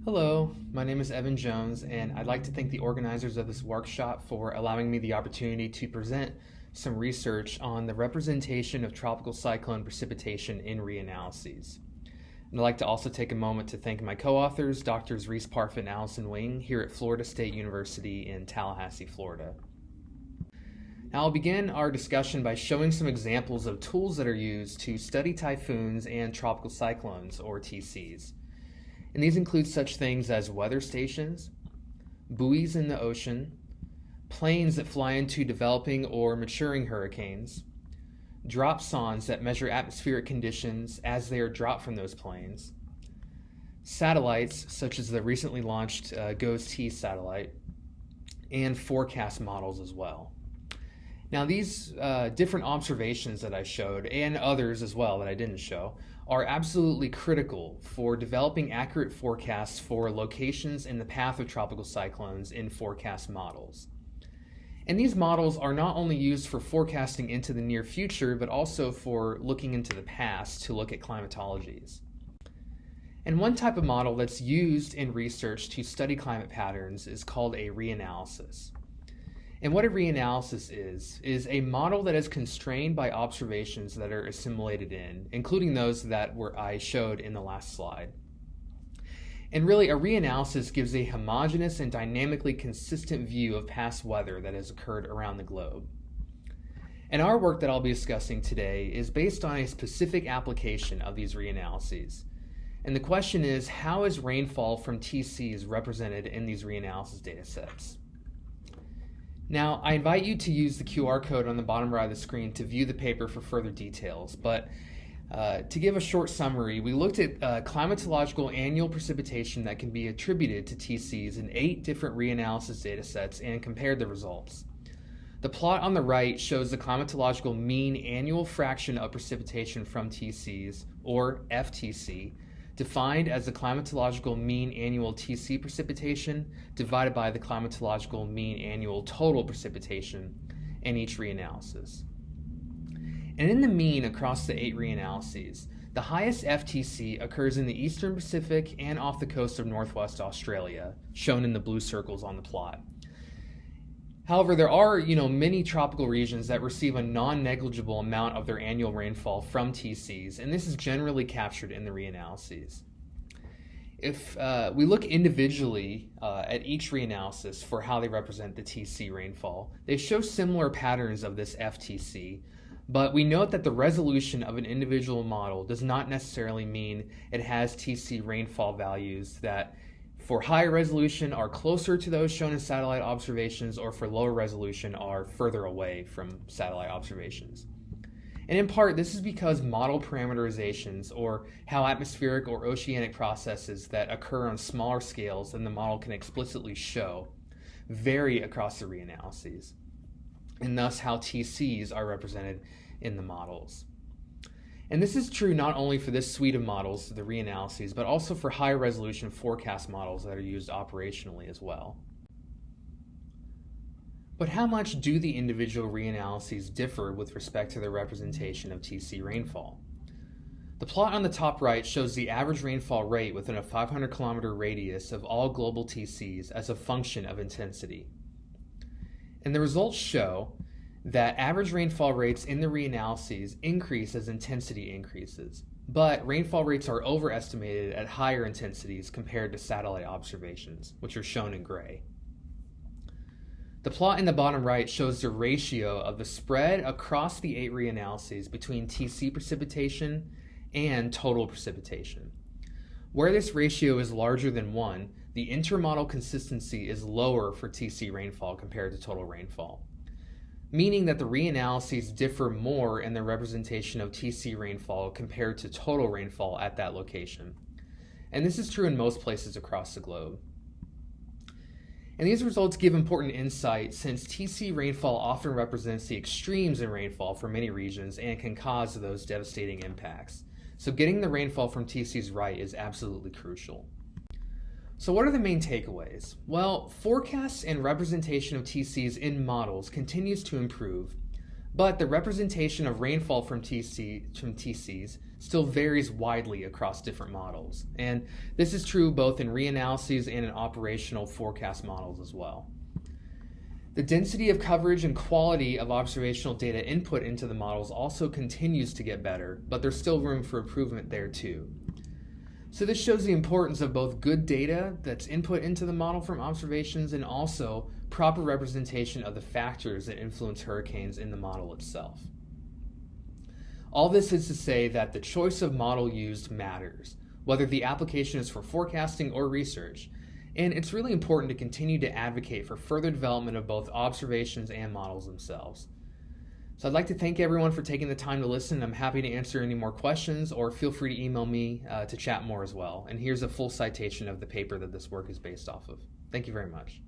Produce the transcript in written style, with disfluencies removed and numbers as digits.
Hello, my name is Evan Jones, and I'd like to thank the organizers of this workshop for allowing me the opportunity to present some research on the representation of tropical cyclone precipitation in reanalyses. And I'd like to also take a moment to thank my co-authors, Drs. Reese Parfit and Allison Wing, here at Florida State University in Tallahassee, Florida. Now I'll begin our discussion by showing some examples of tools that are used to study typhoons and tropical cyclones, or TCs. And these include such things as weather stations, buoys in the ocean, planes that fly into developing or maturing hurricanes, dropsondes that measure atmospheric conditions as they are dropped from those planes, satellites such as the recently launched GOES-T satellite, and forecast models as well. Now these different observations that I showed, and others as well that I didn't show, are absolutely critical for developing accurate forecasts for locations in the path of tropical cyclones in forecast models. And these models are not only used for forecasting into the near future, but also for looking into the past to look at climatologies. And one type of model that's used in research to study climate patterns is called a reanalysis. And what a reanalysis is a model that is constrained by observations that are assimilated in, including those that I showed in the last slide. And really, a reanalysis gives a homogeneous and dynamically consistent view of past weather that has occurred around the globe. And our work that I'll be discussing today is based on a specific application of these reanalyses. And the question is, how is rainfall from TCs represented in these reanalysis data sets? Now, I invite you to use the QR code on the bottom right of the screen to view the paper for further details, but to give a short summary, we looked at climatological annual precipitation that can be attributed to TCs in 8 different reanalysis data sets and compared the results. The plot on the right shows the climatological mean annual fraction of precipitation from TCs, or FTC, defined as the climatological mean annual TC precipitation divided by the climatological mean annual total precipitation in each reanalysis. And in the mean across the 8 reanalyses, the highest FTC occurs in the Eastern Pacific and off the coast of Northwest Australia, shown in the blue circles on the plot. However, there are many tropical regions that receive a non-negligible amount of their annual rainfall from TCs, and this is generally captured in the reanalyses. If we look individually at each reanalysis for how they represent the TC rainfall, they show similar patterns of this FTC, but we note that the resolution of an individual model does not necessarily mean it has TC rainfall values that for higher resolution are closer to those shown in satellite observations, or for lower resolution are further away from satellite observations. And in part, this is because model parameterizations, or how atmospheric or oceanic processes that occur on smaller scales than the model can explicitly show, vary across the reanalyses, and thus how TCs are represented in the models. And this is true not only for this suite of models, the reanalyses, but also for higher resolution forecast models that are used operationally as well. But how much do the individual reanalyses differ with respect to their representation of TC rainfall? The plot on the top right shows the average rainfall rate within a 500-kilometer radius of all global TCs as a function of intensity. And the results show that average rainfall rates in the reanalyses increase as intensity increases, but rainfall rates are overestimated at higher intensities compared to satellite observations, which are shown in gray. The plot in the bottom right shows the ratio of the spread across the 8 reanalyses between TC precipitation and total precipitation. Where this ratio is larger than 1, the intermodal consistency is lower for TC rainfall compared to total rainfall, meaning that the reanalyses differ more in their representation of TC rainfall compared to total rainfall at that location. And this is true in most places across the globe. And these results give important insight since TC rainfall often represents the extremes in rainfall for many regions and can cause those devastating impacts. So getting the rainfall from TCs right is absolutely crucial. So what are the main takeaways? Well, forecasts and representation of TCs in models continues to improve, But the representation of rainfall from TCs still varies widely across different models. And this is true both in reanalyses and in operational forecast models as well. The density of coverage and quality of observational data input into the models also continues to get better, but there's still room for improvement there too. So this shows the importance of both good data that's input into the model from observations and also proper representation of the factors that influence hurricanes in the model itself. All this is to say that the choice of model used matters, whether the application is for forecasting or research, and it's really important to continue to advocate for further development of both observations and models themselves. So I'd like to thank everyone for taking the time to listen. I'm happy to answer any more questions, or feel free to email me to chat more as well. And here's a full citation of the paper that this work is based off of. Thank you very much.